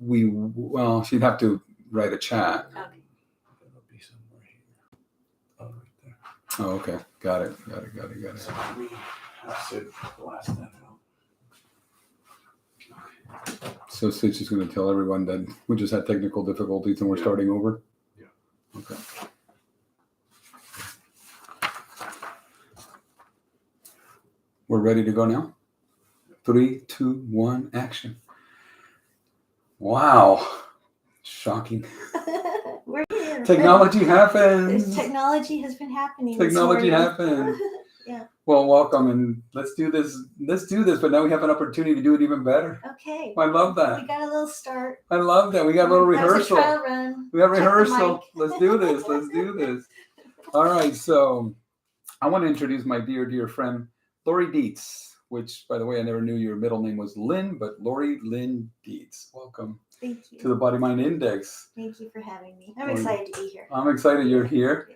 she'd have to write a chat. Okay. It'll be somewhere here. Oh, right there. Oh, okay. Got it. So we have to blast that out. So Stitch is going to tell everyone that we just had technical difficulties and we're starting over? Yeah. Okay. We're ready to go now? 3, 2, 1, action. Wow. Shocking. We're here. Technology happens. Technology has been happening. Technology happened. Yeah. Well, welcome, and let's do this. But now we have an opportunity to do it even better. Okay. I love that. We got a little start. I love that. We got a little That was a rehearsal. trial run. We got Check the rehearsal. mic. Let's do this. All right. So I want to introduce my dear friend, Lauri Deits, which, by the way, I never knew your middle name was Lynn, but Lauri Lynn Deits. Welcome Thank you. to the Body Mind Index. Thank you for having me. I'm excited to be here. I'm excited you're here.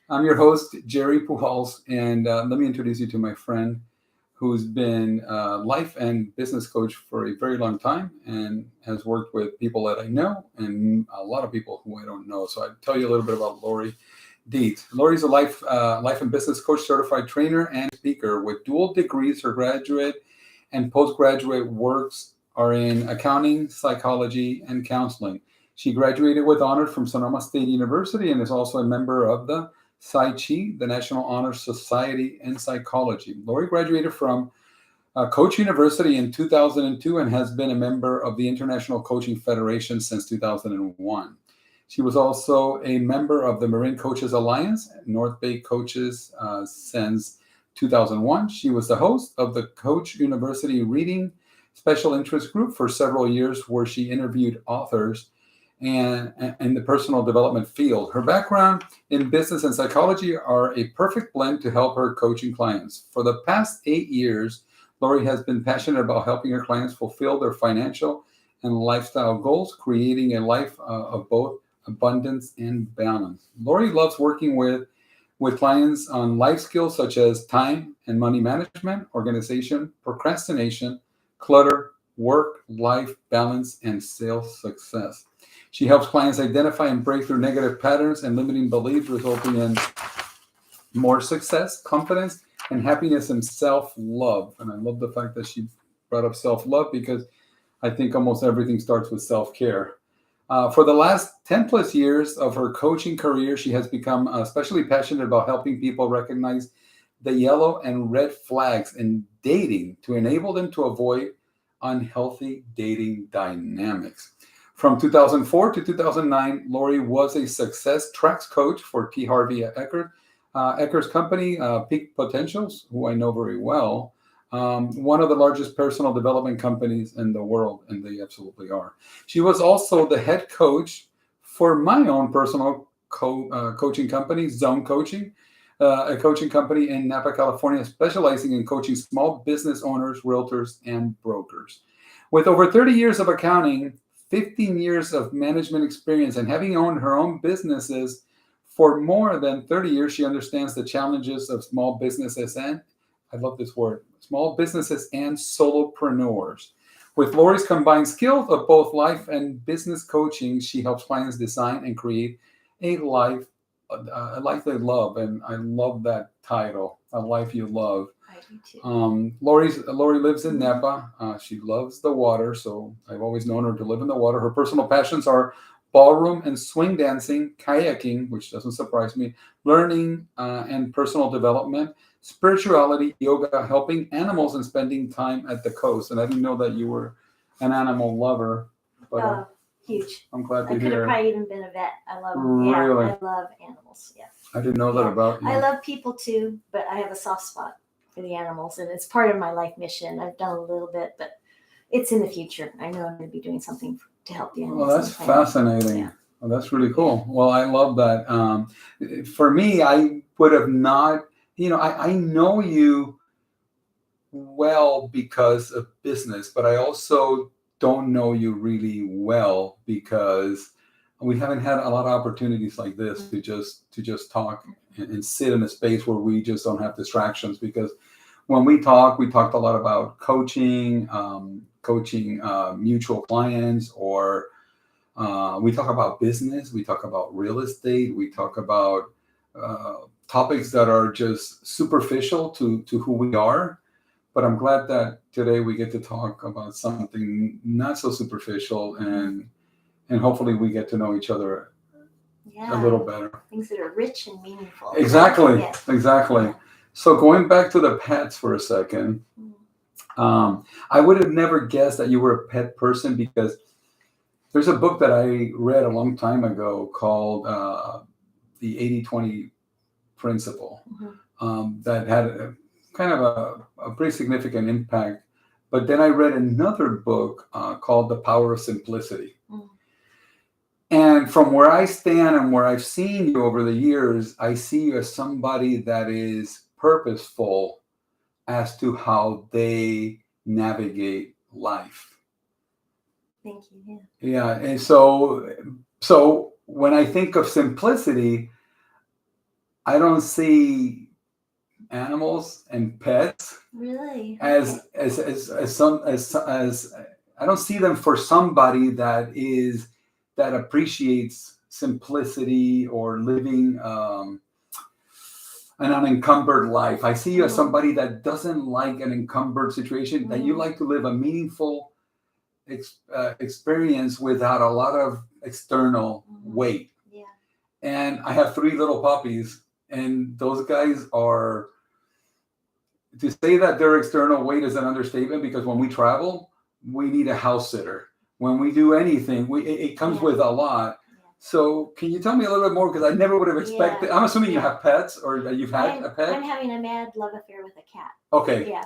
I'm your host, Jerry Pujols, and let me introduce you to my friend who's been a life and business coach for a very long time and has worked with people that I know and a lot of people who I don't know. So I'll tell you a little bit about Lauri Deits. Lauri's a life and business coach, certified trainer, and speaker with dual degrees. Her graduate and postgraduate works are in accounting, psychology, and counseling. She graduated with honors from Sonoma State University and is also a member of the Chi, the National Honor Society in Psychology. Lauri graduated from Coach University in 2002 and has been a member of the International Coaching Federation since 2001. She was also a member of the Marin Coaches Alliance, North Bay Coaches since 2001. She was the host of the Coach University Reading Special Interest Group for several years, where she interviewed authors and in the personal development field. Her background in business and psychology are a perfect blend to help her coaching clients. For the past 8 years, Lauri has been passionate about helping her clients fulfill their financial and lifestyle goals, creating a life of both abundance and balance. Lauri loves working with clients on life skills such as time and money management, organization, procrastination, clutter, work-life balance, and sales success. She helps clients identify and break through negative patterns and limiting beliefs, resulting in more success, confidence, and happiness and self-love. And I love the fact that she brought up self-love because I think almost everything starts with self-care. For the last 10 plus years of her coaching career, she has become especially passionate about helping people recognize the yellow and red flags in dating to enable them to avoid unhealthy dating dynamics. From 2004 to 2009, Lauri was a success tracks coach for T. Harvey Ecker's company, Peak Potentials, who I know very well, one of the largest personal development companies in the world, and they absolutely are. She was also the head coach for my own personal coaching company, Zone Coaching, a coaching company in Napa, California, specializing in coaching small business owners, realtors, and brokers. With over 30 years of accounting, 15 years of management experience, and having owned her own businesses for more than 30 years, she understands the challenges of small businesses and, I love this word, small businesses and solopreneurs. With Lauri's combined skills of both life and business coaching, she helps clients design and create a life they love. And I love that title, A Life You Love. I do too. Lauri lives in Napa. She loves the water, so I've always known her to live in the water. Her personal passions are ballroom and swing dancing, kayaking, which doesn't surprise me, learning and personal development, spirituality, yoga, helping animals, and spending time at the coast. And I didn't know that you were an animal lover, but Huge. I'm glad to I could hear. have probably even been a vet. I love Really? I love animals. Yeah. I didn't know that about you. I love people too, but I have a soft spot for the animals, and it's part of my life mission. I've done a little bit, but it's in the future. I know I'm going to be doing something to help the animals. Well, that's fascinating. Yeah. Well, that's really cool. Well, I love that. For me, I would have not, I know you well because of business, but I also don't know you really well because we haven't had a lot of opportunities like this to just talk and sit in a space where we just don't have distractions. Because when we talked a lot about coaching, coaching mutual clients, or we talk about business, we talk about real estate, we talk about topics that are just superficial to who we are. But I'm glad that today we get to talk about something not so superficial, and hopefully we get to know each other a little better. Things that are rich and meaningful. Exactly. Yes. Exactly. Yeah. So going back to the pets for a second, I would have never guessed that you were a pet person, because there's a book that I read a long time ago called the 80-20 Principle, that had kind of a pretty significant impact. But then I read another book called The Power of Simplicity. And from where I stand and where I've seen you over the years, I see you as somebody that is purposeful as to how they navigate life. Thank you. Yeah. And so when I think of simplicity, I don't see animals and pets Really? as I don't see them for somebody that appreciates simplicity or living an unencumbered life. I see you as somebody that doesn't like an encumbered situation, that you like to live a meaningful experience without a lot of external weight. Yeah. And I have 3 little puppies, and those guys are, to say that their external weight is an understatement, because when we travel, we need a house sitter. When we do anything, it comes with a lot. So can you tell me a little bit more? Because I never would have expected. I'm assuming you have pets, or that you've had a pet. I'm having a mad love affair with a cat. Okay. Yeah.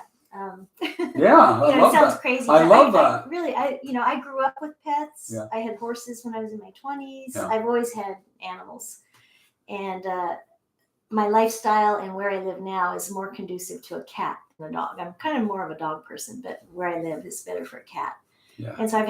Yeah. It sounds crazy. I love that. I grew up with pets. Yeah. I had horses when I was in my 20s. Yeah. I've always had animals. And my lifestyle and where I live now is more conducive to a cat than a dog. I'm kind of more of a dog person, but where I live is better for a cat. Yeah. And so I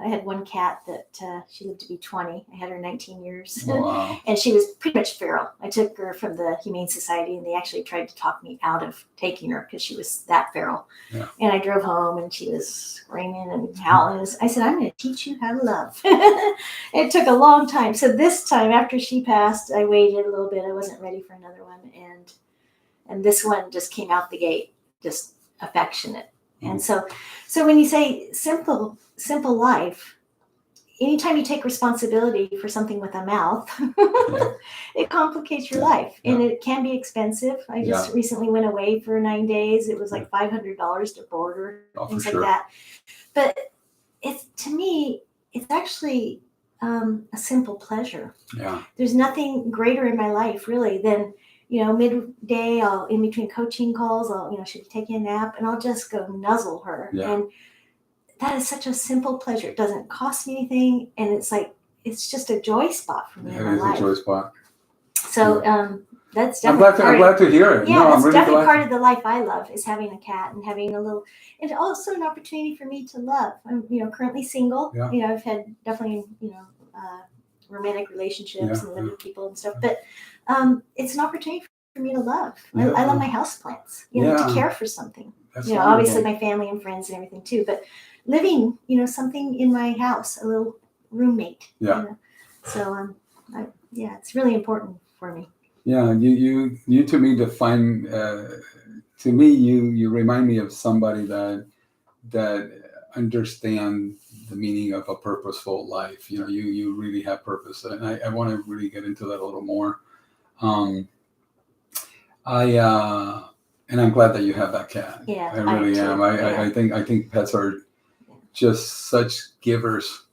had one cat that she lived to be 20. I had her 19 years. Wow. And she was pretty much feral. I took her from the Humane Society, and they actually tried to talk me out of taking her because she was that feral. Yeah. And I drove home, and she was screaming and howling. I said, I'm going to teach you how to love. It took a long time. So this time, after she passed, I waited a little bit. I wasn't ready for another one. And this one just came out the gate, just affectionate. And so when you say simple life, anytime you take responsibility for something with a mouth, it complicates your life, and it can be expensive. I just recently went away for 9 days. It was like $500 to board her, things like that. But to me, it's actually a simple pleasure. Yeah. There's nothing greater in my life really than, midday, I'll, in between coaching calls, she'll be taking a nap, and I'll just go nuzzle her. Yeah. And that is such a simple pleasure. It doesn't cost me anything. And it's just a joy spot for me in my life. It is a joy spot. So that's definitely I'm glad to hear it. Yeah, that's really definitely part of the life I love, is having a cat and having and also an opportunity for me to love. I'm, currently single. Yeah. I've had definitely, romantic relationships and living with people and stuff, but it's an opportunity for me to love. Yeah. I love my houseplants, to care for something. That's obviously my family and friends and everything too, but living, something in my house, a little roommate. Yeah. So it's really important for me. Yeah, you to me define. To me, you remind me of somebody that understand the meaning of a purposeful life. You really have purpose, and I want to really get into that a little more. And I'm glad that you have that cat. Yeah, I really am. I think pets are just such givers,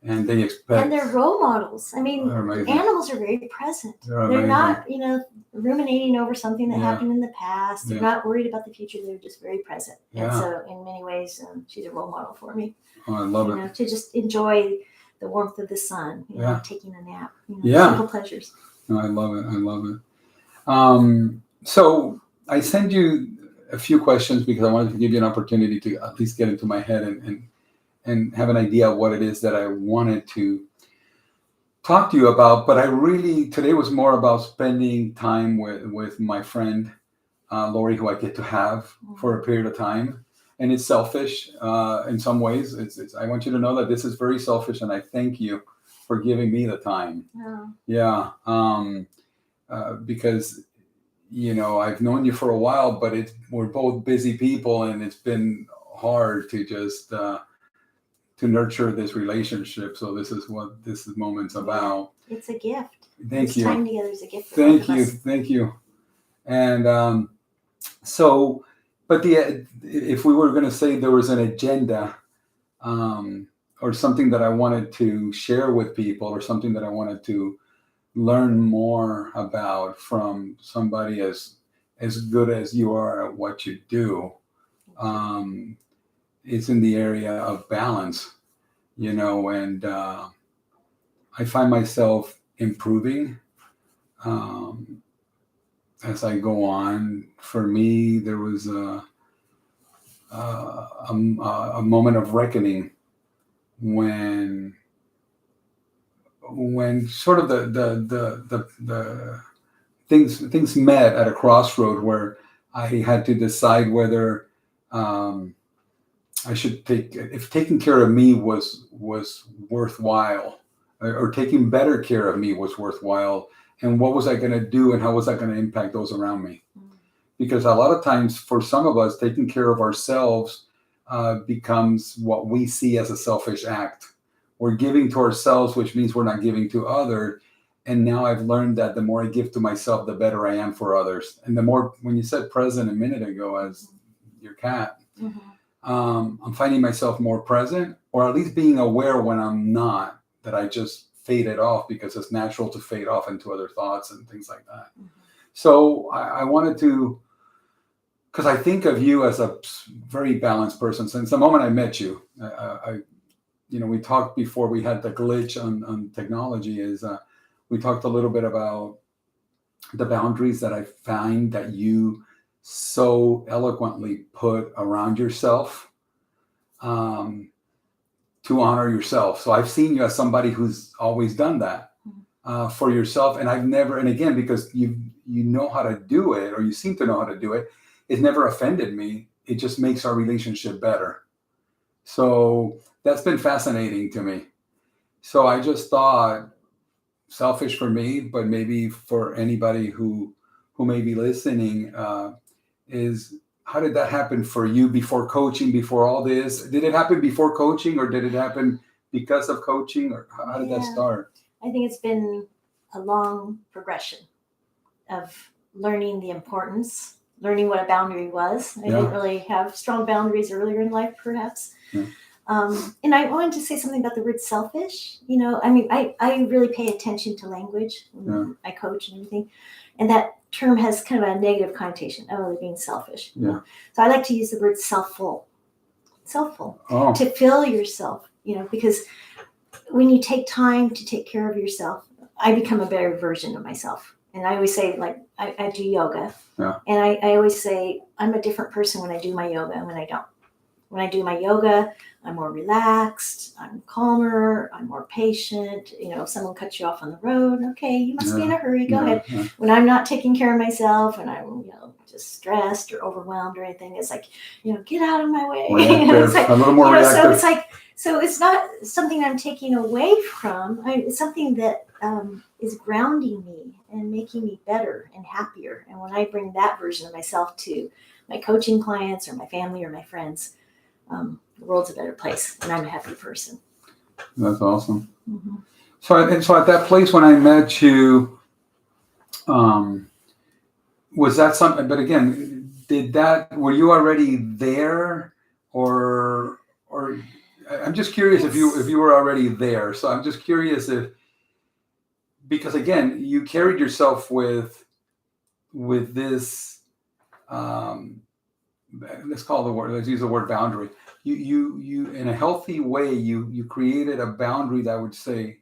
and they expect. And they're role models. I mean, animals are very present. They're not, ruminating over something that happened in the past. They're not worried about the future. They're just very present. Yeah. And so, in many ways, she's a role model for me. Oh, I love it. To just enjoy the warmth of the sun. Taking a nap. Simple pleasures. No, I love it. I love it. So I sent you a few questions because I wanted to give you an opportunity to at least get into my head and have an idea of what it is that I wanted to talk to you about. But today was more about spending time with my friend, Lauri, who I get to have for a period of time. and it's selfish in some ways. It's I want you to know that this is very selfish, and I thank you for giving me the time. Oh, Yeah, because I've known you for a while, but we're both busy people, and it's been hard to just to nurture this relationship. So this is what this moment's about. it's a gift. Thank This you. time together is a gift for Thank both of you. us. Thank you. And so, but if we were going to say there was an agenda, or something that I wanted to share with people, or something that I wanted to learn more about from somebody as good as you are at what you do, it's in the area of balance, and I find myself improving as I go on. For me, there was a moment of reckoning when sort of the things met at a crossroad where I had to decide whether I should if taking care of me was worthwhile, or taking better care of me was worthwhile, and what was I going to do, and how was I going to impact those around me? Because a lot of times, for some of us, taking care of ourselves becomes what we see as a selfish act. We're giving to ourselves, which means we're not giving to others. And now I've learned that the more I give to myself, the better I am for others. And the more, when you said present a minute ago as your cat, I'm finding myself more present, or at least being aware when I'm not, that I just fade it off, because it's natural to fade off into other thoughts and things like that. So I wanted to, because I think of you as a very balanced person. Since the moment I met you, we talked before we had the glitch on technology, we talked a little bit about the boundaries that I find that you so eloquently put around yourself, to honor yourself. So I've seen you as somebody who's always done that for yourself. And I've never, and again, because you know how to do it, or you seem to know how to do it, it's never offended me. It just makes our relationship better. So that's been fascinating to me. So I just thought, selfish for me, but maybe for anybody who may be listening, is how did that happen for you before coaching, before all this? Did it happen before coaching, or did it happen because of coaching, or how did that start? I think it's been a long progression of learning the importance, learning what a boundary was. I didn't really have strong boundaries earlier in life, perhaps. And I wanted to say something about the word selfish. I really pay attention to language when I coach and everything. And that term has kind of a negative connotation, being selfish. So I like to use the word selfful. To fill yourself, because when you take time to take care of yourself, I become a better version of myself. And I always say, like, I do yoga. And I always say, I'm a different person when I do my yoga and when I don't. When I do my yoga, I'm more relaxed, I'm calmer, I'm more patient. If someone cuts you off on the road, okay, you must be in a hurry, go ahead. When I'm not taking care of myself and I'm, just stressed or overwhelmed or anything, it's like, get out of my way. It's like, a little more reactive. So it's not something I'm taking away from. It's something that is grounding me and making me better and happier. And when I bring that version of myself to my coaching clients or my family or my friends, the world's a better place, and I'm a happy person. That's awesome. So at that place when I met you, was that something? But again, were you already there, or I'm just curious if you were already there. So I'm just curious because again, you carried yourself with this. Let's use the word boundary. You in a healthy way, you created a boundary that would say,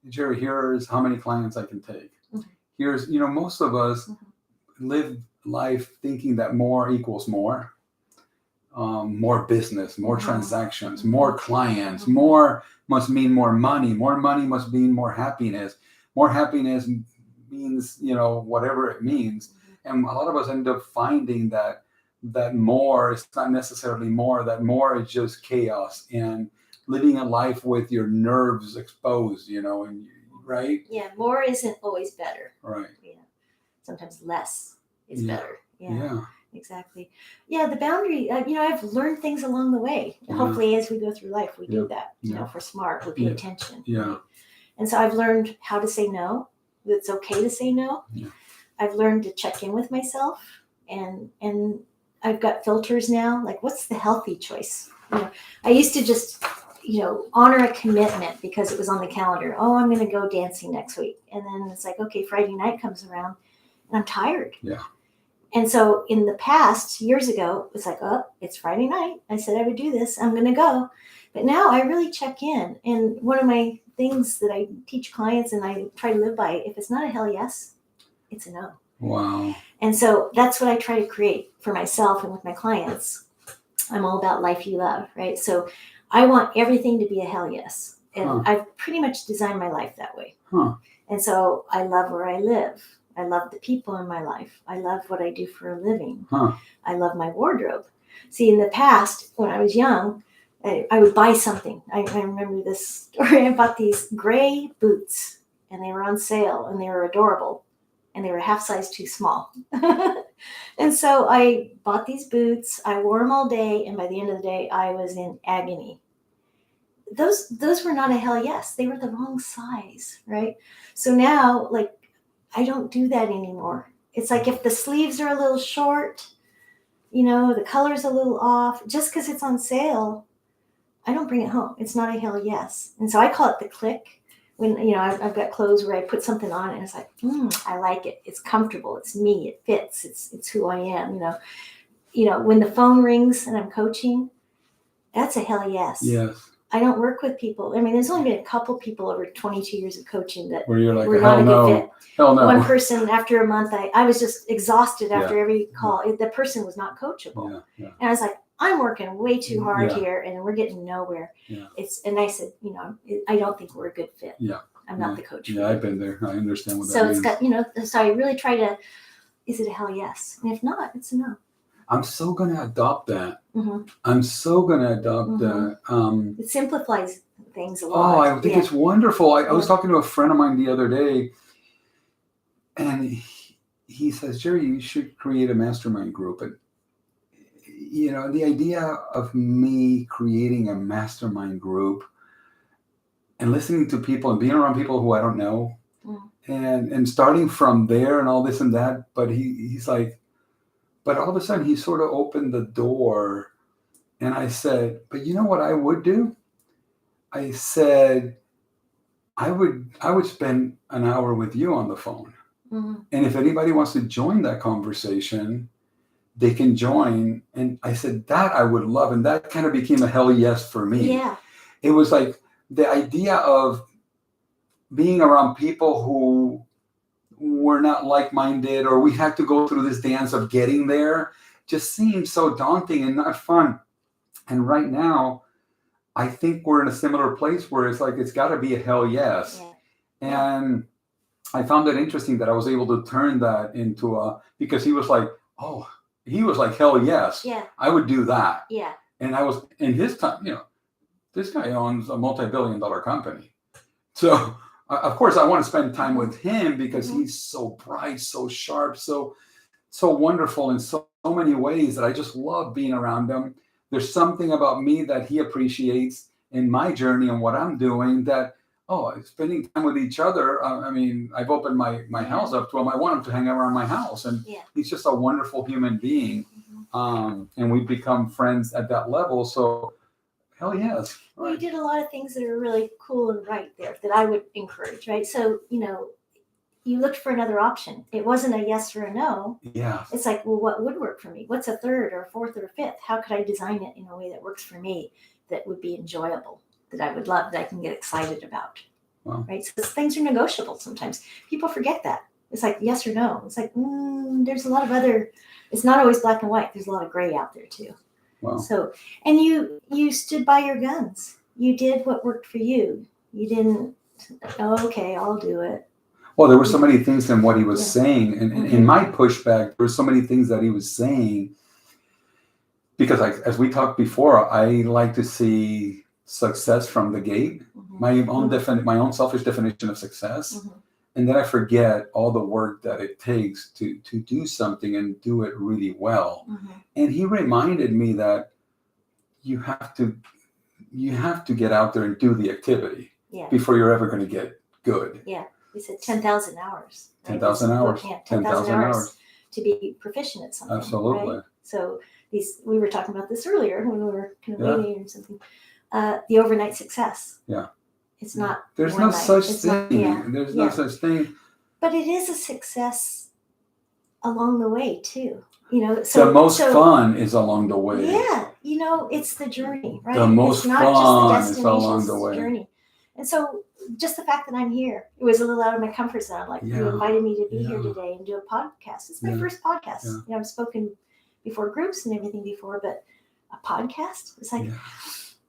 Jerry, here's how many clients I can take. Here's, most of us live life thinking that more equals more. More business, more transactions, more clients, more must mean more money. More money must mean more happiness. More happiness means, whatever it means. And a lot of us end up finding that that more is not necessarily more, that more is just chaos and living a life with your nerves exposed, and right? Yeah, more isn't always better. Right. Yeah. Sometimes less is Yeah. better. Yeah. Exactly. Yeah, the boundary, I've learned things along the way. Yeah. Hopefully, as we go through life, we do Yeah. that. Yeah. If we're smart, we pay Yeah. attention. Yeah. Right? And so I've learned how to say no. It's okay to say no. Yeah. I've learned to check in with myself, and I've got filters now. Like, what's the healthy choice? I used to just, honor a commitment because it was on the calendar. Oh, I'm going to go dancing next week, and then it's like, okay, Friday night comes around, and I'm tired. Yeah. And so in the past, years ago, it's like, oh, it's Friday night. I said I would do this. I'm going to go. But now I really check in. And one of my things that I teach clients and I try to live by, if it's not a hell yes, it's a no. Wow. And so that's what I try to create for myself and with my clients. I'm all about life you love, right? So I want everything to be a hell yes. And I've pretty much designed my life that way. And so I love where I live. I love the people in my life. I love what I do for a living. I love my wardrobe. See, in the past, when I was young, I would buy something. I remember this story. I bought these gray boots, and they were on sale, and they were adorable, and they were half size too small. And so I bought these boots. I wore them all day, and by the end of the day, I was in agony. Those were not a hell yes. They were the wrong size, right? So now, like, I don't do that anymore. It's like if the sleeves are a little short, the color's a little off, just because it's on sale, I don't bring it home. It's not a hell yes. And so I call it the click. When, I've got clothes where I put something on and it's like, I like it. It's comfortable. It's me. It fits. It's who I am. When the phone rings and I'm coaching, that's a hell yes. Yes. I don't work with people. I mean, there's only been a couple people over 22 years of coaching that where you're like, were not a good fit. Hell no. One person, after a month, I was just exhausted after every call. The person was not coachable. Yeah. And I was like, I'm working way too hard here and we're getting nowhere. Yeah. And I said, I don't think we're a good fit. Yeah. I'm not the coach. Yeah, I've been there. I understand what that so means. It's got, so I really try to, is it a hell yes? And if not, it's a no. I'm so going to adopt that. Mm-hmm. I'm so going to adopt that. It simplifies things a lot. Oh, I think it's wonderful. I was talking to a friend of mine the other day, and he says, Jerry, you should create a mastermind group. And, the idea of me creating a mastermind group and listening to people and being around people who I don't know and starting from there and all this and that. But he's like, but all of a sudden he sort of opened the door, and I said, but you know what I would do? I said, I would spend an hour with you on the phone. And if anybody wants to join that conversation, they can join. And I said, that I would love. And that kind of became a hell yes for me. Yeah. It was like the idea of being around people who were not like-minded, or we had to go through this dance of getting there, just seemed so daunting and not fun. And right now, I think we're in a similar place where it's like, it's got to be a hell yes. Yeah. And I found it interesting that I was able to turn that into because he was like, hell yes. Yeah. I would do that. Yeah. And I was, in his time, this guy owns a multi-billion-dollar company. So, of course, I want to spend time with him because he's so bright, so sharp, so wonderful in so many ways that I just love being around him. There's something about me that he appreciates in my journey and what I'm doing that, spending time with each other. I've opened my house up to him. I want him to hang around my house. And he's just a wonderful human being. And we've become friends at that level. So, hell yes. Well, you did a lot of things that are really cool and right there that I would encourage, right? So, you looked for another option. It wasn't a yes or a no. Yeah. It's like, well, what would work for me? What's a third or a fourth or a fifth? How could I design it in a way that works for me, that would be enjoyable, that I would love, that I can get excited about? Wow. Right? So things are negotiable sometimes. People forget that. It's like yes or no. It's like, there's a lot of it's not always black and white. There's a lot of gray out there too. Wow. So, and you stood by your guns. You did what worked for you. You didn't, okay, I'll do it. Well, there were so many things in what he was saying. And in my pushback, there were so many things that he was saying because as we talked before, I like to see success from the gate, my own selfish definition of success. And then I forget all the work that it takes to do something and do it really well. And he reminded me that you have to get out there and do the activity before you're ever going to get good. Yeah. He said 10,000 hours. Right? 10,000 hours. 10,000 hours to be proficient at something. Absolutely. Right? So we were talking about this earlier when we were kind of waiting or something. The overnight success. Yeah. It's not. There's no such thing. There's no such thing. But it is a success along the way too. So the most fun is along the way. Yeah, it's the journey, right? The most it's not fun just the is along the way. journey. And so just the fact that I'm here, it was a little out of my comfort zone. Like you invited me to be here today and do a podcast. It's my first podcast. I've spoken before groups and everything before, but a podcast, it's like,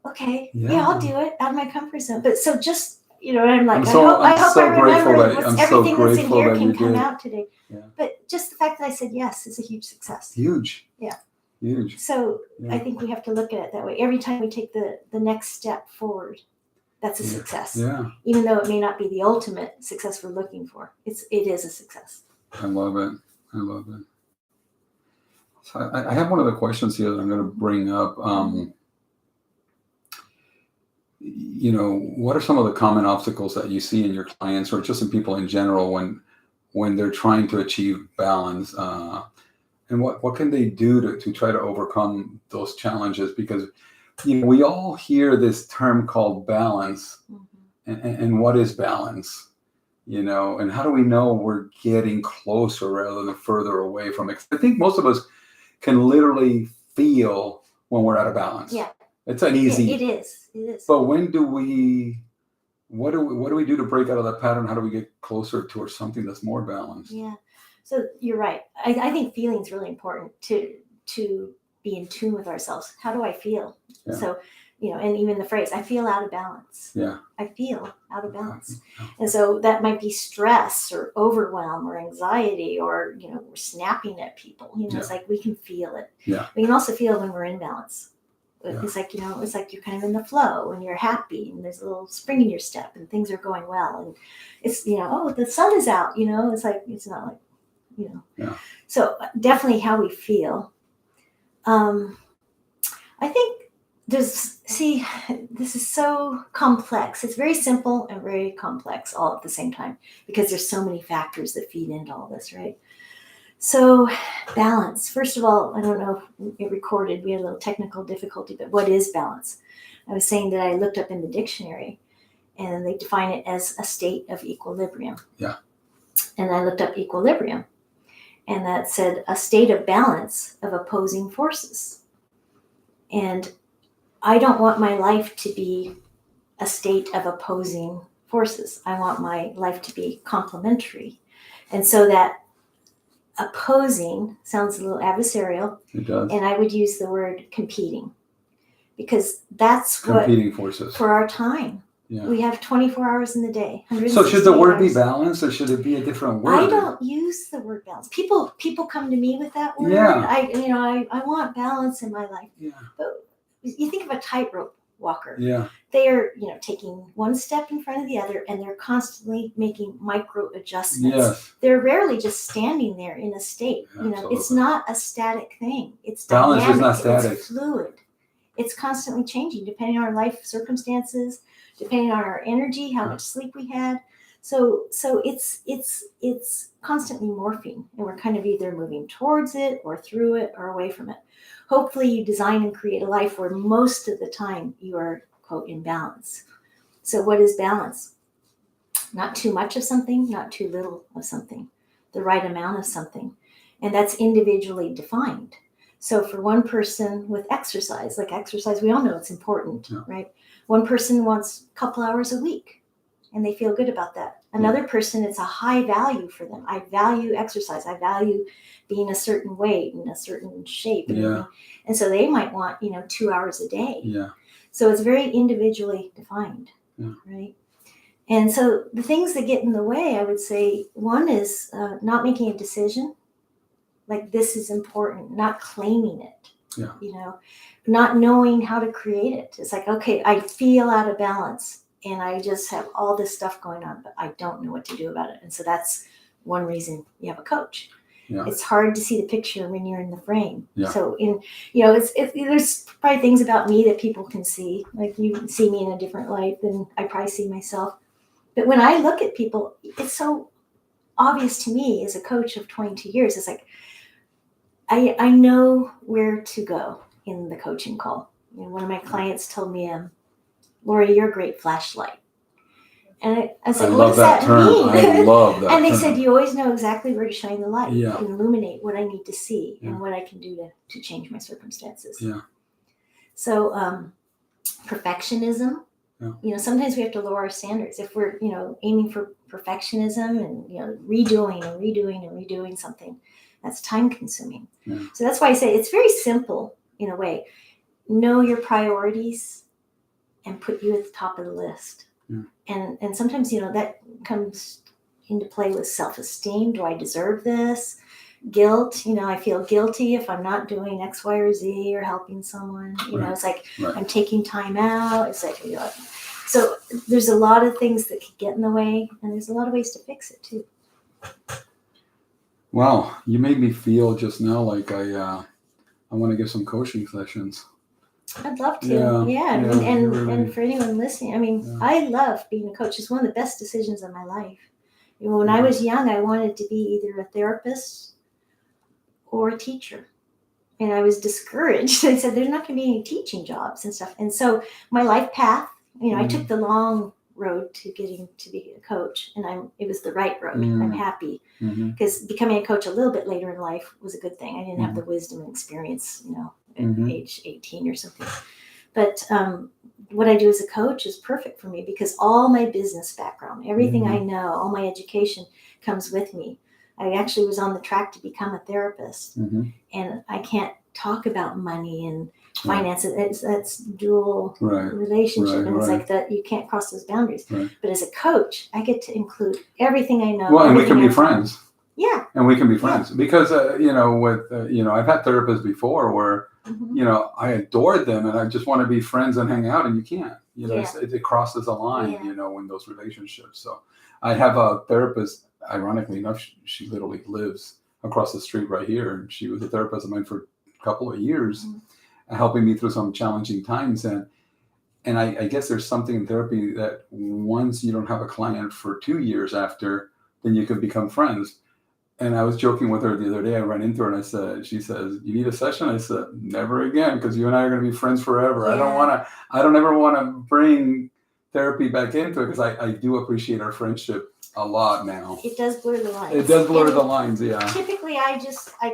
okay, I'll do it out of my comfort zone. But so just, I'm like, I hope I remember everything that's in here can come out today. Yeah. But just the fact that I said yes is a huge success. Huge. Yeah. Huge. So I think we have to look at it that way. Every time we take the next step forward, that's a success. Yeah. Even though it may not be the ultimate success we're looking for, it is a success. I love it. So I have one of the questions here that I'm going to bring up. What are some of the common obstacles that you see in your clients or just in people in general when they're trying to achieve balance? And what can they do to try to overcome those challenges? Because we all hear this term called balance, and what is balance? And how do we know we're getting closer rather than further away from it? I think most of us can literally feel when we're out of balance. Yeah, it's an easy. It is. But what do we do to break out of that pattern? How do we get closer towards something that's more balanced? Yeah. So you're right. I think feeling is really important to be in tune with ourselves. How do I feel? Yeah. So, and even the phrase, I feel out of balance. Yeah. I feel out of balance. And so that might be stress or overwhelm or anxiety or, we're snapping at people. It's like we can feel it. Yeah. We can also feel when we're in balance. It's like, it's like you're kind of in the flow and you're happy and there's a little spring in your step and things are going well. And it's, the sun is out, it's like, it's not like, Yeah. So definitely how we feel. I think this is so complex. It's very simple and very complex all at the same time because there's so many factors that feed into all this, right? So balance. First of all, I don't know if it recorded, we had a little technical difficulty, but what is balance? I was saying that I looked up in the dictionary and they define it as a state of equilibrium. Yeah. And I looked up equilibrium and that said a state of balance of opposing forces. And I don't want my life to be a state of opposing forces. I want my life to be complementary. And so that opposing sounds a little adversarial. It does. And I would use the word competing because that's competing forces for our time. Yeah. We have 24 hours in the day. So should the word be balance or should it be a different word? I don't use the word balance. People come to me with that word. Yeah. I want balance in my life. Yeah. But you think of a tightrope walker. Yeah. They are, taking one step in front of the other and they're constantly making micro adjustments. Yes. They're rarely just standing there in a state. Absolutely. It's not a static thing. It's balance dynamic. Is not static. It's fluid. It's constantly changing depending on our life circumstances, depending on our energy, how much sleep we had. So it's constantly morphing and we're kind of either moving towards it or through it or away from it. Hopefully you design and create a life where most of the time you are, quote, in balance. So what is balance? Not too much of something, not too little of something, the right amount of something. And that's individually defined. So for one person with exercise, we all know it's important, right? One person wants a couple hours a week and they feel good about that. Another person, it's a high value for them. I value exercise. I value being a certain weight and a certain shape. And so they might want, 2 hours a day. Yeah. So it's very individually defined, right? And so the things that get in the way, I would say, one is not making a decision. Like this is important, not claiming it. Yeah. You know, not knowing how to create it. It's like, okay, I feel out of balance and I just have all this stuff going on, but I don't know what to do about it. And so that's one reason you have a coach. Yeah. It's hard to see the picture when you're in the frame. Yeah. So there's probably things about me that people can see. Like you see me in a different light than I probably see myself. But when I look at people, it's so obvious to me as a coach of 22 years. It's like, I know where to go in the coaching call. You know, one of my clients told me, Lauri, you're a great flashlight. And I was like, what does that mean? I love that And they term. said, you always know exactly where to shine the light Yeah. and illuminate what I need to see Yeah. and what I can do to change my circumstances. Yeah. So perfectionism, Yeah. you know, sometimes we have to lower our standards. If we're, you know, aiming for perfectionism and, you know, redoing something, that's time consuming. Yeah. So that's why I say it's very simple in a way. Know your priorities and put you at the top of the list. Yeah. And sometimes, you know, that comes into play with self-esteem. Do I deserve this? Guilt, you know, I feel guilty if I'm not doing X, Y, or Z or helping someone. You know, it's like I'm taking time out. It's like, you know, so there's a lot of things that could get in the way, and there's a lot of ways to fix it too. Wow, you made me feel just now like I want to give some coaching sessions. I'd love to. Yeah, and for anyone listening, I mean, I love being a coach. It's one of the best decisions of my life. You know, when I was young, I wanted to be either a therapist or a teacher. And I was discouraged. I said, there's not going to be any teaching jobs and stuff. And so my life path, you know, I took the long road to getting to be a coach, and it was the right road. I'm happy because becoming a coach a little bit later in life was a good thing. I didn't have the wisdom and experience, you know, at age 18 or something. But what I do as a coach is perfect for me because all my business background, everything I know, all my education comes with me. I actually was on the track to become a therapist, and I can't talk about money and finance. That's dual relationship, and it's like that. You can't cross those boundaries. But as a coach, I get to include everything I know. Well, and we can be friends. Yeah, and we can be friends because you know, with you know, I've had therapists before where you know, I adored them and I just want to be friends and hang out, and you can't. You know, it crosses a line. You know, in those relationships. So I have a therapist. Ironically enough, she literally lives across the street right here, and she was a therapist of mine for a couple of years, helping me through some challenging times. And I guess there's something in therapy that once you don't have a client for 2 years after, then you can become friends. And I was joking with her the other day. I ran into her and she says, you need a session? I said, never again, because you and I are going to be friends forever. I don't ever want to bring therapy back into it because I do appreciate our friendship a lot now. It does blur the lines. It does blur the lines, yeah. Typically, I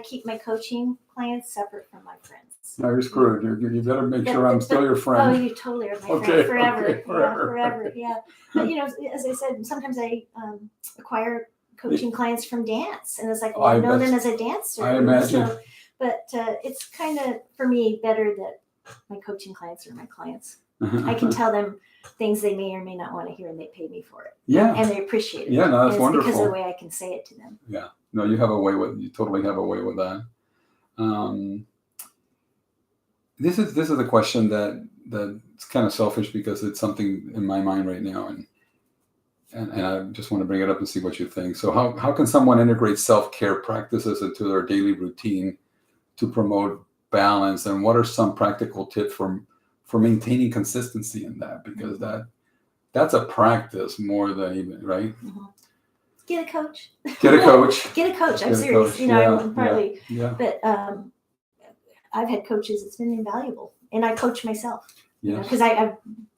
keep my coaching clients separate from my friends. No, you're screwed. You better make sure I'm still your friend. Oh, you totally are my friend forever. Forever. Yeah. But, you know, as I said, sometimes I acquire coaching clients from dance, and it's like, well, I know them as a dancer. I imagine. So, but it's kind of, for me, better that my coaching clients are my clients. I can tell them things they may or may not want to hear, and they pay me for it. Yeah. And they appreciate it. Yeah, no, that's and wonderful. Because of the way I can say it to them. Yeah. No, you totally have a way with that. This is a question that's kind of selfish because it's something in my mind right now, and I just want to bring it up and see what you think. So how can someone integrate self-care practices into their daily routine to promote balance, and what are some practical tips for maintaining consistency in that? Because that's a practice more than even, right? Get a coach. Get a coach. Get a coach. I'm serious. You know, I'm partly. Yeah. But I've had coaches. It's been invaluable, and I coach myself. Yeah. Because I've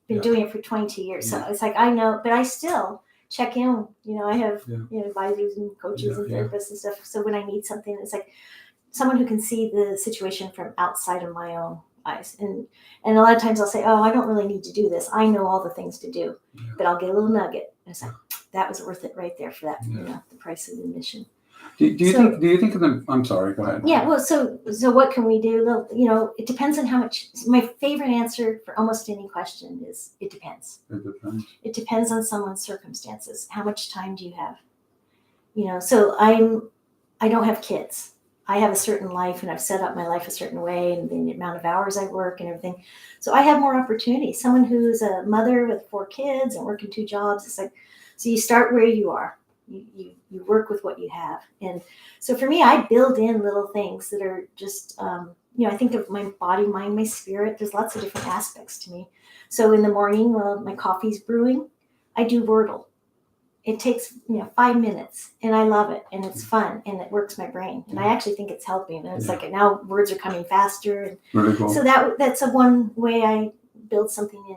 been doing it for 22 years, so it's like I know, but I still check in. You know, I have you know, advisors and coaches and therapists and stuff. So when I need something, it's like someone who can see the situation from outside of my own eyes. And a lot of times I'll say, oh, I don't really need to do this. I know all the things to do, but I'll get a little nugget. And it's like, that was worth it right there for that, you know, the price of admission. Do you think of them? I'm sorry, go ahead. Yeah, well, so what can we do? You know, it depends on how much. My favorite answer for almost any question is it depends. It depends. It depends on someone's circumstances. How much time do you have? You know, so I don't have kids. I have a certain life and I've set up my life a certain way and the amount of hours I work and everything. So I have more opportunities. Someone who's a mother with 4 kids and working 2 jobs, it's like, so you start where you are. You work with what you have. And so for me, I build in little things that are just, I think of my body, mind, my spirit. There's lots of different aspects to me. So in the morning, while my coffee's brewing, I do Wordle. It takes 5 minutes, and I love it, and it's fun, and it works my brain, and I actually think it's helping. And it's like now words are coming faster, and Really cool. so that's a one way I build something in.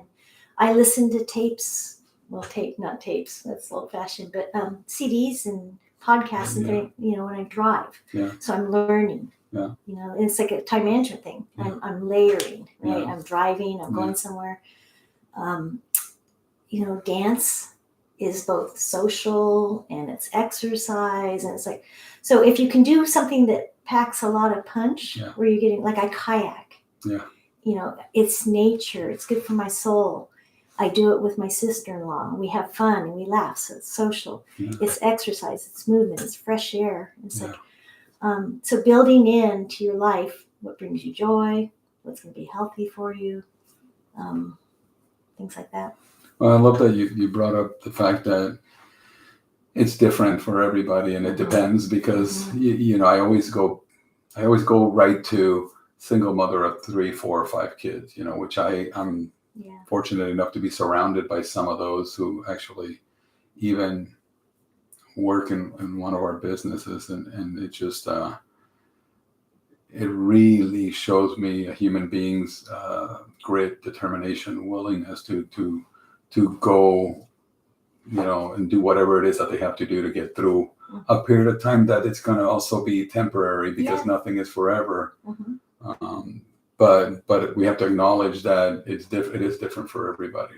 I listen to tapes, not tapes. That's old fashioned, but CDs and podcasts and things. When I drive, so I'm learning. Yeah. It's like a time management thing. Yeah. I'm layering, right? Yeah. I'm driving. I'm going somewhere. Dance is both social and it's exercise, and it's like, so if you can do something that packs a lot of punch, where you're getting, like I kayak, it's nature, it's good for my soul. I do it with my sister-in-law. We have fun and we laugh, so it's social. It's exercise, it's movement, it's fresh air. It's like, so building into your life what brings you joy, what's going to be healthy for you, things like that. Well, I love that you brought up the fact that it's different for everybody, and it depends, because I always go right to single mother of 3, 4, or 5 kids, which I'm fortunate enough to be surrounded by some of those who actually even work in one of our businesses, and it just it really shows me a human being's grit, determination, willingness to go, and do whatever it is that they have to do to get through a period of time that it's going to also be temporary, because nothing is forever. But we have to acknowledge that it is different for everybody.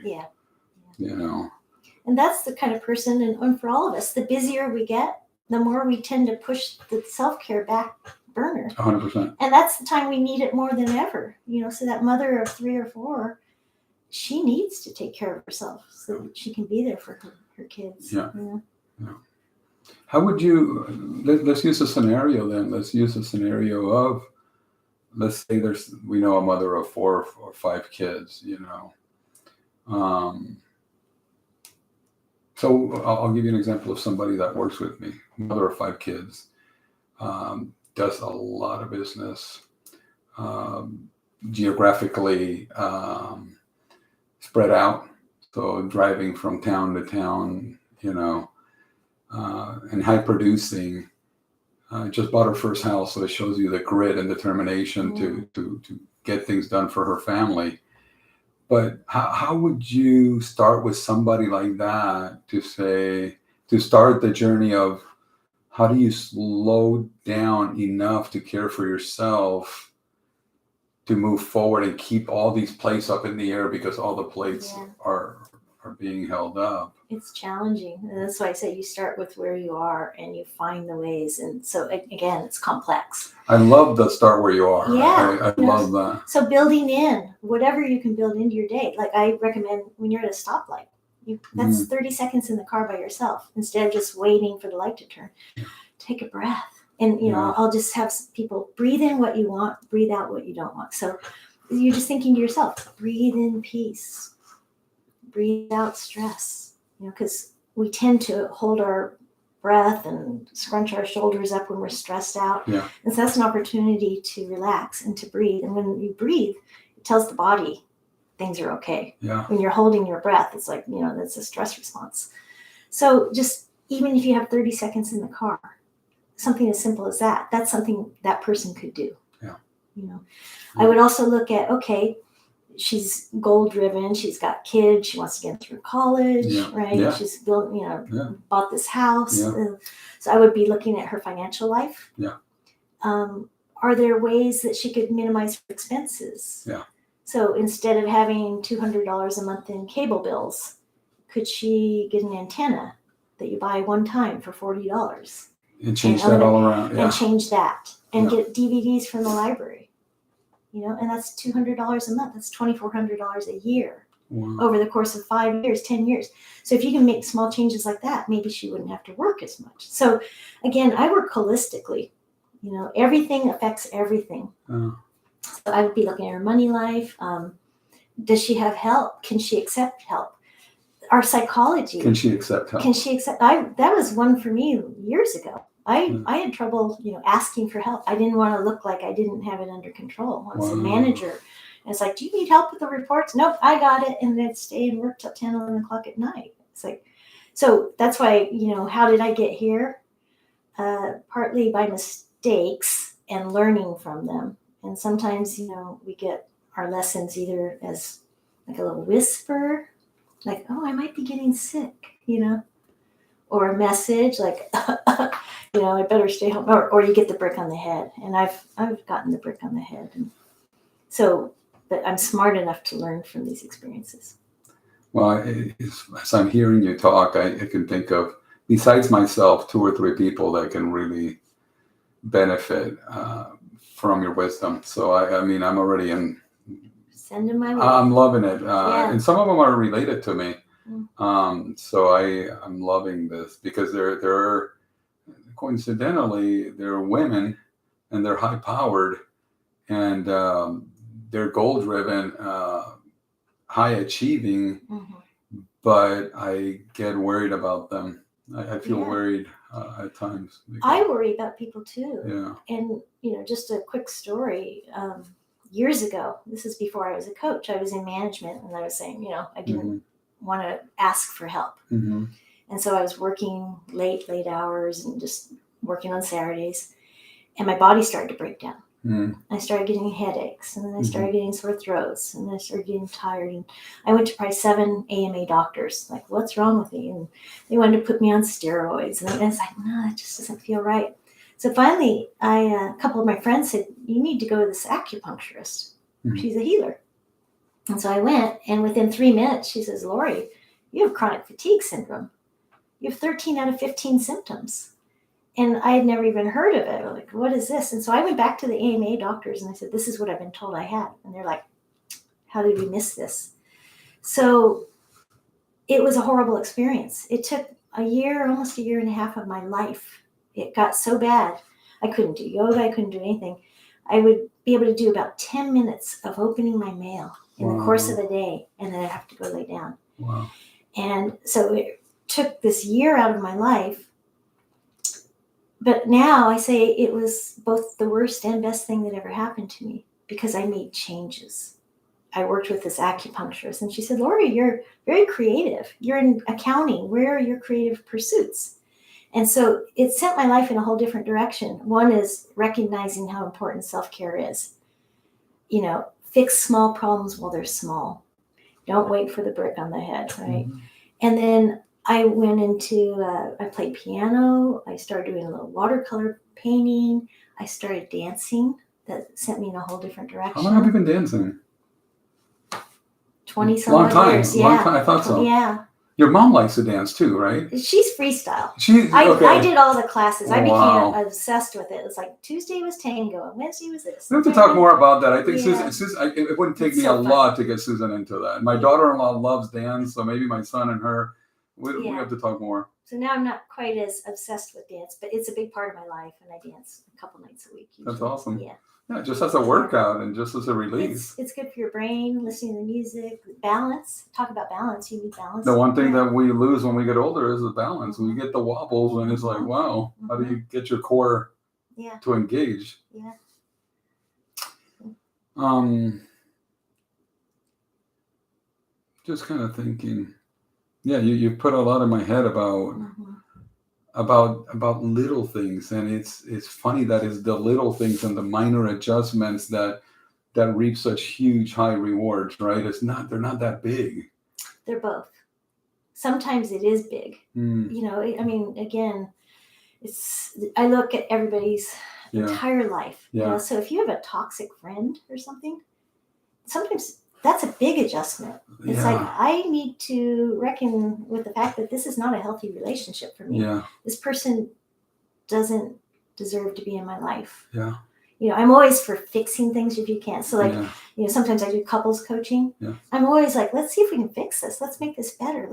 And that's the kind of person, and for all of us, the busier we get, the more we tend to push the self-care back burner. 100%. And that's the time we need it more than ever. So that mother of 3 or 4, she needs to take care of herself so that she can be there for her kids. Yeah. How would you, let's use a scenario then. Let's use a scenario of, let's say we know a mother of 4 or 5 kids, So I'll give you an example of somebody that works with me, mother of 5 kids, does a lot of business, geographically spread out. So driving from town to town, and high producing. Just bought her first house, so it shows you the grit and determination to get things done for her family. But how would you start with somebody like that to start the journey of how do you slow down enough to care for yourself, to move forward and keep all these plates up in the air, because all the plates are being held up? It's challenging. And that's why I say you start with where you are and you find the ways. And so again, it's complex. I love the start where you are. Yeah. I love that. So building in whatever you can build into your day. Like I recommend when you're at a stoplight, that's 30 seconds in the car by yourself instead of just waiting for the light to turn. Take a breath. And, I'll just have people breathe in what you want, breathe out what you don't want. So you're just thinking to yourself, breathe in peace, breathe out stress, because we tend to hold our breath and scrunch our shoulders up when we're stressed out. Yeah. And so that's an opportunity to relax and to breathe. And when you breathe, it tells the body things are okay. Yeah. When you're holding your breath, it's like, that's a stress response. So just even if you have 30 seconds in the car, something as simple as that, that's something that person could do. Yeah. I would also look at, okay, she's goal driven. She's got kids. She wants to get through college, right? Yeah. She's built, bought this house. Yeah. So I would be looking at her financial life. Yeah. Are there ways that she could minimize her expenses? Yeah. So instead of having $200 a month in cable bills, could she get an antenna that you buy one time for $40? And change that all around. And change that. And get DVDs from the library. And that's $200 a month. That's $2,400 a year over the course of 5 years, 10 years. So if you can make small changes like that, maybe she wouldn't have to work as much. So again, I work holistically. You know, everything affects everything. Oh. So I would be looking at her money life. Does she have help? Can she accept help? Our psychology. Can she accept help? Can she accept? That was one for me years ago. I had trouble, asking for help. I didn't want to look like I didn't have it under control. I was a manager. And it's like, do you need help with the reports? Nope, I got it. And then stay and work till 10, 11 o'clock at night. It's like, so that's why, how did I get here? Partly by mistakes and learning from them. And sometimes, we get our lessons either as like a little whisper, like, oh, I might be getting sick, or a message like, I better stay home, or you get the brick on the head. And I've gotten the brick on the head. And so, but I'm smart enough to learn from these experiences. Well, as I'm hearing you talk, I can think of, besides myself, 2 or 3 people that can really benefit from your wisdom. So I'm already in. Send them my way. I'm loving it, and some of them are related to me. So I'm loving this because they're coincidentally they're women, and they're high powered, and they're goal driven, high achieving. But I get worried about them. I feel worried at times. I worry about people too. Yeah. And just a quick story. Years ago, this is before I was a coach, I was in management, and I was saying, I didn't want to ask for help. And so I was working late hours and just working on Saturdays, and my body started to break down. I started getting headaches, and then I started getting sore throats, and then I started getting tired. And I went to probably 7 AMA doctors, like, what's wrong with me? And they wanted to put me on steroids. And I was like, no, that just doesn't feel right. So finally, a couple of my friends said, you need to go to this acupuncturist. She's a healer. And so I went, and within 3 minutes, she says, Lauri, you have chronic fatigue syndrome. You have 13 out of 15 symptoms. And I had never even heard of it. I'm like, what is this? And so I went back to the AMA doctors, and I said, this is what I've been told I had. And they're like, how did we miss this? So it was a horrible experience. It took almost a year and a half of my life. It got so bad. I couldn't do yoga. I couldn't do anything. I would be able to do about 10 minutes of opening my mail in the course of a day, and then I'd have to go lay down. Wow. And so it took this year out of my life. But now I say it was both the worst and best thing that ever happened to me, because I made changes. I worked with this acupuncturist, and she said, Lauri, you're very creative. You're in accounting. Where are your creative pursuits? And so it sent my life in a whole different direction. One is recognizing how important self-care is. Fix small problems while they're small. Don't wait for the brick on the head, right? And then I went into, I played piano. I started doing a little watercolor painting. I started dancing. That sent me in a whole different direction. How long have you been dancing? 20 some long time. years. Long time. I thought so. Yeah. Your mom likes to dance too, right? She's freestyle. Okay. I did all the classes. I Wow. became obsessed with it. It was like Tuesday was tango and Wednesday was this. We have to talk more about that. I think Yeah. Susan, it wouldn't take It's me so a fun. lot to get Susan into that. My daughter-in-law loves dance, so maybe my son and her, we have to talk more. So now I'm not quite as obsessed with dance, but it's a big part of my life, and I dance a couple nights a week. Usually. That's awesome. Yeah. Yeah, just as a workout and just as a release. It's good for your brain, listening to music, balance. Talk about balance. You need balance. The one thing that we lose when we get older is the balance. We get the wobbles, and it's like, wow, how do you get your core to engage? Yeah. Just kind of thinking, you put a lot in my head about little things, and it's funny that it's the little things and the minor adjustments that reap such huge high rewards, right? They're not that big. They're both. Sometimes it is big. I mean, again, I look at everybody's entire life. So if you have a toxic friend or something, sometimes that's a big adjustment. It's like, I need to reckon with the fact that this is not a healthy relationship for me. This person doesn't deserve to be in my life. I'm always for fixing things if you can. So sometimes I do couples coaching. I'm always like, let's see if we can fix this. Let's make this better.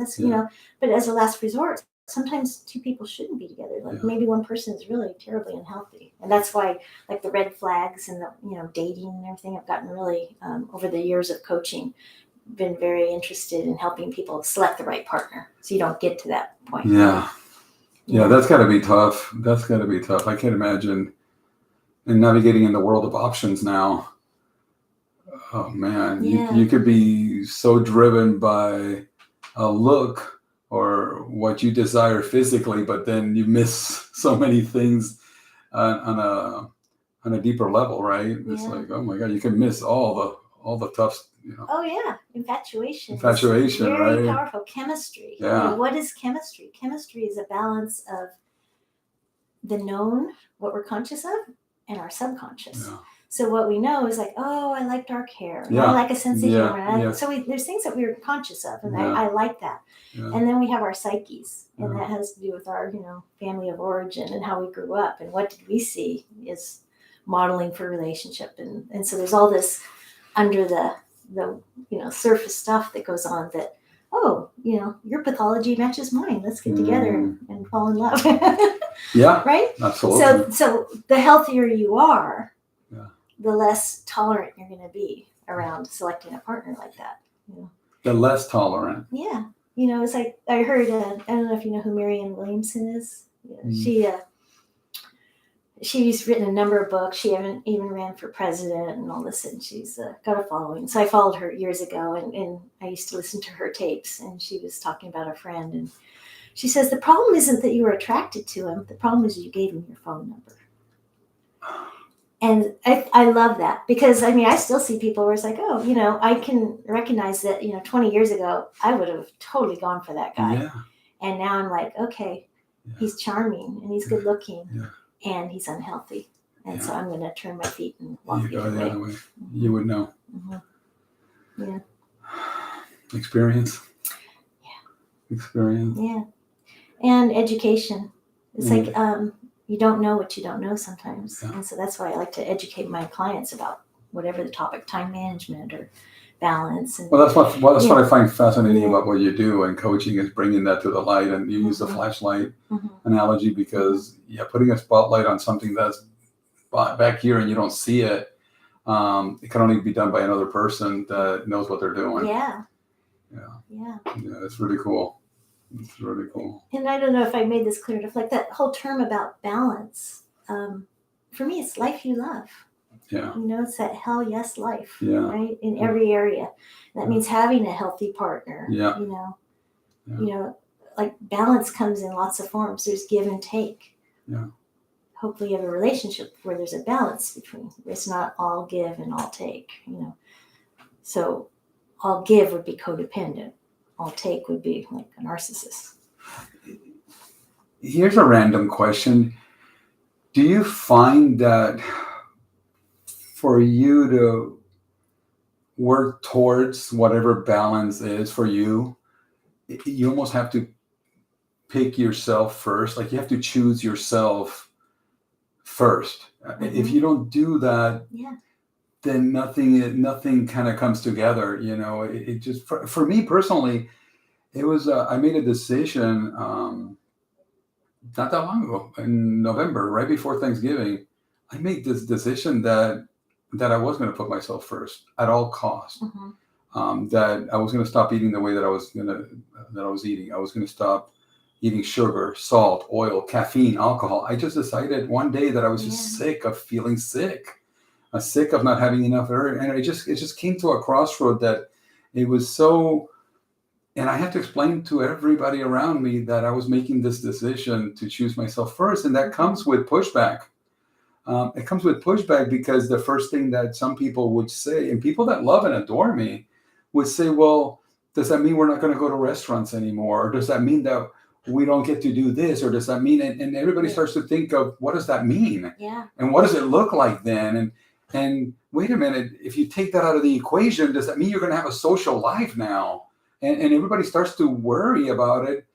But as a last resort, sometimes two people shouldn't be together. Like Yeah. maybe one person is really terribly unhealthy, and that's why like the red flags and the dating and everything. I've gotten really over the years of coaching, been very interested in helping people select the right partner, so you don't get to that point. Yeah. Yeah. That's got to be tough. That's got to be tough. I can't imagine. And navigating in the world of options now. Oh man, Yeah. you could be so driven by a look or what you desire physically, but then you miss so many things on a deeper level, right? It's Yeah. like, oh my God, you can miss all the tough, Oh yeah, infatuation. Infatuation, is very right? powerful. Chemistry. Yeah. What is chemistry? Chemistry is a balance of the known, what we're conscious of, and our subconscious. Yeah. So what we know is like, oh, I like dark hair. And Yeah. I like a sense of Yeah. humor. Yeah. So there's things that we're conscious of, and Yeah. I like that. Yeah. And then we have our psyches, and Yeah. that has to do with our, family of origin and how we grew up, and what did we see is modeling for relationship, and so there's all this under the surface stuff that goes on that, oh, your pathology matches mine. Let's get together and fall in love. Yeah. Right? Absolutely. So the healthier you are, Yeah. the less tolerant you're going to be around selecting a partner like that. The less tolerant. Yeah. It's like I heard, I don't know if you know who Marianne Williamson is. She's written a number of books. She even ran for president and all this, and she's got a following. So I followed her years ago, and I used to listen to her tapes, and she was talking about a friend, and she says, the problem isn't that you were attracted to him. The problem is you gave him your phone number. And I love that because, I still see people where it's like, oh, I can recognize that, 20 years ago, I would have totally gone for that guy. Yeah. And now I'm like, okay, Yeah. he's charming and he's good looking. Yeah. And he's unhealthy. And so I'm going to turn my feet and You walk the go other the way. other way. You would know. Mm-hmm. Yeah. Experience. Yeah. Experience. Yeah. And education. It's Mm. like you don't know what you don't know sometimes. Yeah. And so that's why I like to educate my clients about whatever the topic, time management or balance. And Well, that's what I find fascinating Yeah. about what you do and coaching is bringing that to the light. And you use the flashlight analogy because, putting a spotlight on something that's back here and you don't see it, it can only be done by another person that knows what they're doing. Yeah. Yeah. Yeah. Yeah, it's really cool. It's really cool. And I don't know if I made this clear enough, like that whole term about balance. For me, it's life you love. Yeah. It's that hell yes life, Yeah. right? In every area. That means having a healthy partner. Yeah. Like balance comes in lots of forms. There's give and take. Yeah. Hopefully you have a relationship where there's a balance between. It's not all give and all take, So all give would be codependent. All take would be like a narcissist. Here's a random question. Do you find that for you to work towards whatever balance is for you, you almost have to pick yourself first? Like you have to choose yourself first. If you don't do that, then nothing kind of comes together. It just, for me personally, it was, I made a decision not that long ago in November, right before Thanksgiving. I made this decision that I was going to put myself first at all costs. That I was going to stop eating the way that I was eating. I was going to stop eating sugar, salt, oil, caffeine, alcohol. I just decided one day that I was just sick of feeling sick. I'm sick of not having enough air, and it just came to a crossroad that it was so. And I had to explain to everybody around me that I was making this decision to choose myself first, and that comes with pushback. It comes with pushback because the first thing that some people would say, and people that love and adore me, would say, well, does that mean we're not going to go to restaurants anymore? Or does that mean that we don't get to do this? Or does that mean, and everybody starts to think of, what does that mean? Yeah. And what does it look like then? And wait a minute, if you take that out of the equation, does that mean you're going to have a social life now? And everybody starts to worry about it.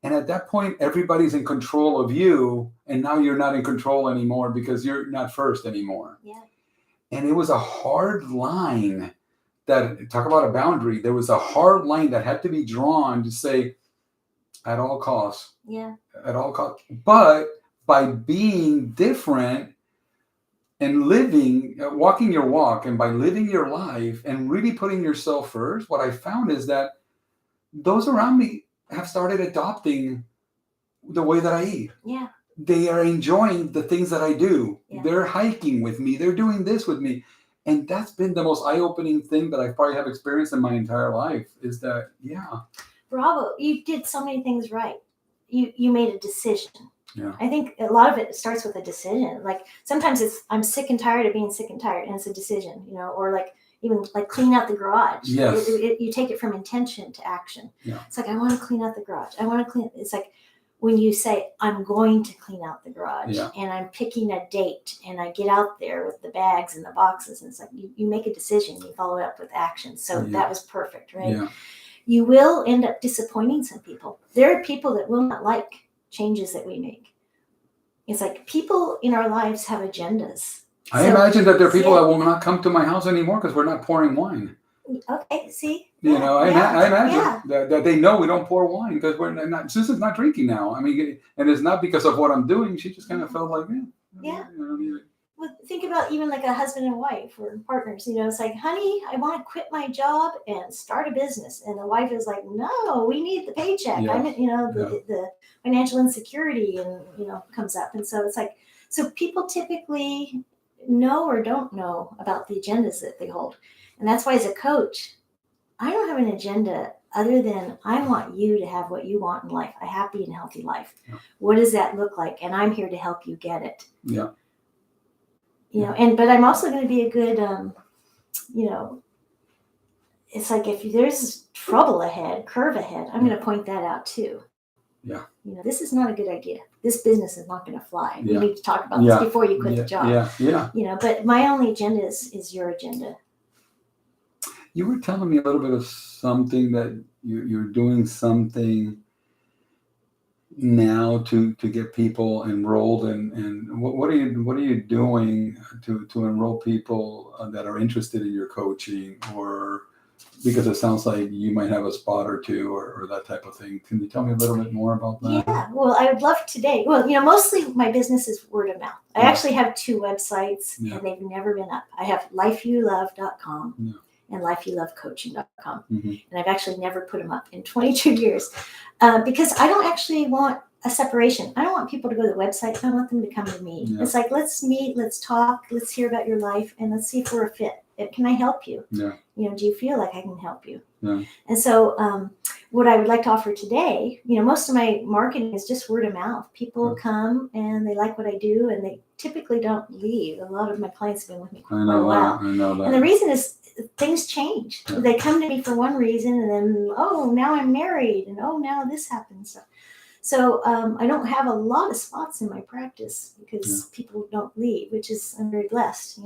And at that point, everybody's in control of you. And now you're not in control anymore because you're not first anymore. Yeah. And it was a hard line talk about a boundary. There was a hard line that had to be drawn to say, at all costs. Yeah. At all costs. But by being different and living, walking your walk, and by living your life and really putting yourself first, what I found is that those around me have started adopting the way that I eat. Yeah. They are enjoying the things that I do. Yeah. They're hiking with me. They're doing this with me. And that's been the most eye-opening thing that I probably have experienced in my entire life is that, yeah. Bravo. You did so many things right. You made a decision. Yeah. I think a lot of it starts with a decision. Like sometimes it's I'm sick and tired of being sick and tired, and it's a decision, or like even like clean out the garage. Yes. You take it from intention to action. Yeah. It's like I want to clean out the garage. I want to clean. It's like when you say I'm going to clean out the garage, and I'm picking a date, and I get out there with the bags and the boxes, and it's like you make a decision, you follow it up with action. So that was perfect, right? Yeah. You will end up disappointing some people. There are people that will not like changes that we make. It's like people in our lives have agendas. I imagine that there are people that will not come to my house anymore because we're not pouring wine. Okay, see? I imagine that they know we don't pour wine because we're not. Susan's not drinking now. I mean, and it's not because of what I'm doing. She just kind of felt like, Well, think about even like a husband and wife or partners. It's like, honey, I want to quit my job and start a business, and the wife is like, no, we need the paycheck. Yeah. The financial insecurity and comes up, and so it's like, so people typically know or don't know about the agendas that they hold. And that's why as a coach, I don't have an agenda other than I want you to have what you want in life, a happy and healthy life. Yeah. What does that look like? And I'm here to help you get it. Yeah. But I'm also going to be a good, it's like if there's trouble ahead, curve ahead, I'm going to point that out too. Yeah. This is not a good idea. This business is not going to fly. Yeah. We need to talk about this before you quit the job. Yeah. But my only agenda is your agenda. You were telling me a little bit of something that you're doing something now to get people enrolled, and what are you doing to enroll people that are interested in your coaching, or because it sounds like you might have a spot or two or that type of thing. Can you tell me a little bit more about that? Yeah, well, I would love today. Well, mostly my business is word of mouth. I actually have 2 websites and they've never been up. I have lifeyoulove.com and lifeyoulovecoaching.com. Mm-hmm. And I've actually never put them up in 22 years because I don't actually want a separation. I don't want people to go to the website. I want them to come to me. Yeah. It's like, let's meet, let's talk, let's hear about your life, and let's see if we're a fit. Can I help you? Yeah. Do you feel like I can help you? Yeah. And so what I would like to offer today, most of my marketing is just word of mouth. People come and they like what I do, and they typically don't leave. A lot of my clients have been with me for a while. I know that. And the reason is things change. Yeah. They come to me for one reason, and then, now I'm married, and now this happens. So I don't have a lot of spots in my practice because people don't leave, which is, I'm very blessed,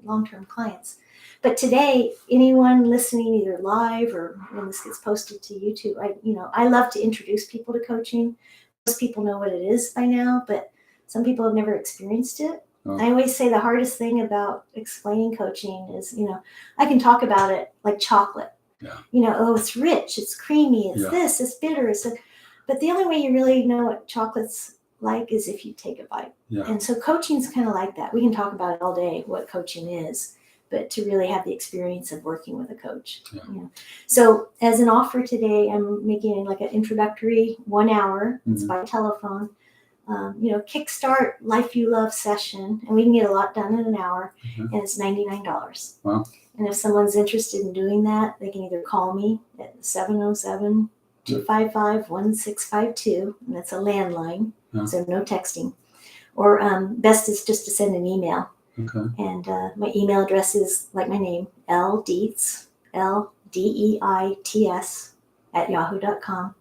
long-term clients. But today, anyone listening either live or when this gets posted to YouTube, I love to introduce people to coaching. Most people know what it is by now, but some people have never experienced it. Oh. I always say the hardest thing about explaining coaching is, I can talk about it like chocolate. Yeah. It's rich, it's creamy, it's this, it's bitter, but the only way you really know what chocolate's like is if you take a bite. Yeah. And so coaching's kind of like that. We can talk about it all day, what coaching is, but to really have the experience of working with a coach. Yeah. So as an offer today, I'm making like an introductory 1 hour. It's by telephone. Kickstart Life You Love session, and we can get a lot done in an hour, and it's $99. Wow. And if someone's interested in doing that, they can either call me at 707-255-1652, and that's a landline, so no texting. Or best is just to send an email. Okay. And my email address is like my name, Deits, LDEITS @yahoo.com.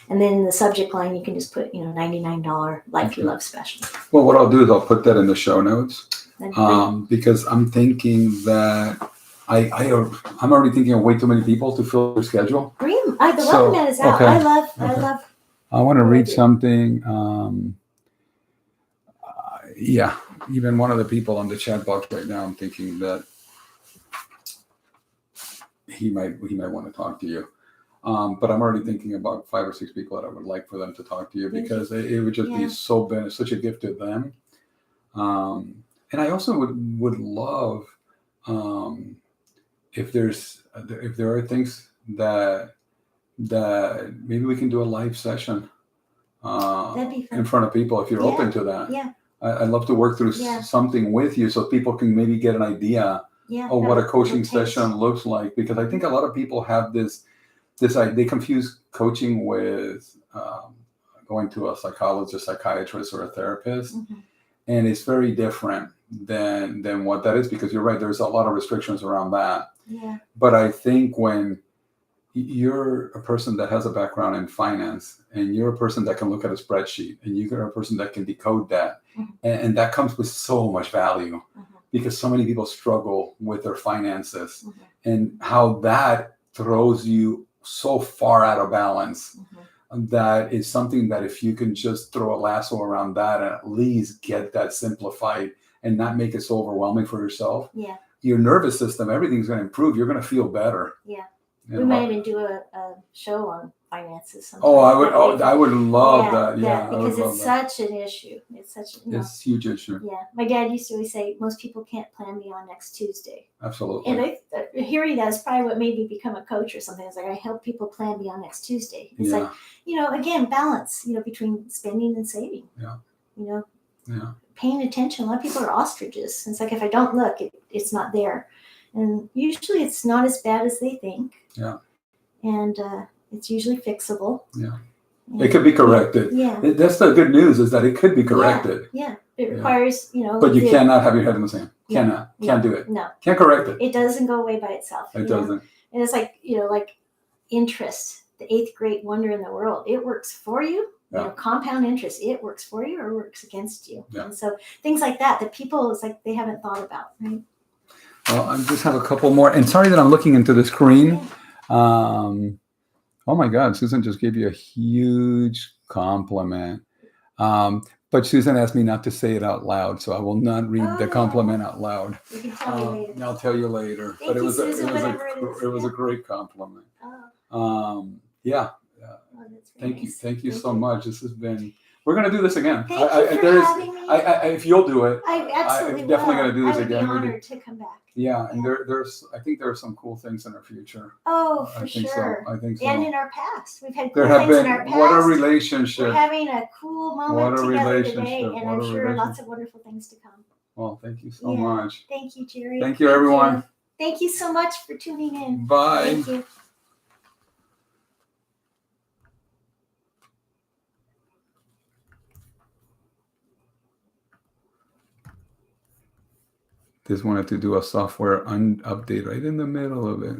And then in the subject line, you can just put, $99 Life You Love special. Well, what I'll do is I'll put that in the show notes because I'm thinking that I'm already thinking of way too many people to fill their schedule. The welcome mat is out. Okay. I love. I want to read something. Even one of the people on the chat box right now, I'm thinking that he might want to talk to you. But I'm already thinking about 5 or 6 people that I would like for them to talk to you, because it would just be such a gift to them. And I also would love, if there are things that maybe we can do a live session That'd be fun. in front of people, if you're open to that. Yeah. I'd love to work through something with you, so people can maybe get an idea of what a coaching session looks like, because I think a lot of people have this they confuse coaching with going to a psychologist, psychiatrist, or a therapist. Mm-hmm. And it's very different than what that is, because you're right, there's a lot of restrictions around that. Yeah. But I think when you're a person that has a background in finance, and you're a person that can look at a spreadsheet, and you're a person that can decode that, and that comes with so much value, because so many people struggle with their finances, and how that throws you so far out of balance. That is something that if you can just throw a lasso around that and at least get that simplified and not make it so overwhelming for yourself, your nervous system, everything's going to improve. You're going to feel better. Yeah. We might even do a show on finances sometime. Oh, I would love that. Yeah, because it's such an issue. It's such it's a huge issue. Yeah, my dad used to always say most people can't plan beyond next Tuesday. Absolutely. And hearing that is probably what made me become a coach or something. It's like I help people plan beyond next Tuesday. It's like, again, balance, between spending and saving. Yeah. Paying attention. A lot of people are ostriches. It's like if I don't look, it's not there. And usually it's not as bad as they think. Yeah. And it's usually fixable. Yeah. It could be corrected. Yeah. That's the good news, is that it could be corrected. Yeah. It requires, But you cannot have your head in the sand. Cannot. Can't do it. No. Can't correct it. It doesn't go away by itself. It doesn't. And it's like, like interest, the 8th great wonder in the world. It works for you. Compound interest, it works for you or works against you. Yeah. And so things like that people, it's like they haven't thought about, right? Well, I just have a couple more. And sorry that I'm looking into the screen. Oh my God, Susan just gave you a huge compliment. But Susan asked me not to say it out loud, so I will not read the compliment out loud. You can tell me later. I'll tell you later. Thank you, Susan, it was a great compliment. Yeah. Thank you so much. This has been. We're gonna do this again. Thank you for having me. If you'll do it, I absolutely I'm definitely gonna do this I would again. be honored to come back. Yeah, and I think there are some cool things in our future. Oh, for sure. I think so. And in our past, we've had There cool have things been. in our past. What a relationship. We're having a cool moment What a together today, relationship. and What I'm a sure relationship. lots of wonderful things to come. Well, thank you so much. Thank you, Jerry. Thank you, everyone. Thank you so much for tuning in. Bye. Thank you. Just wanted to do a software update right in the middle of it.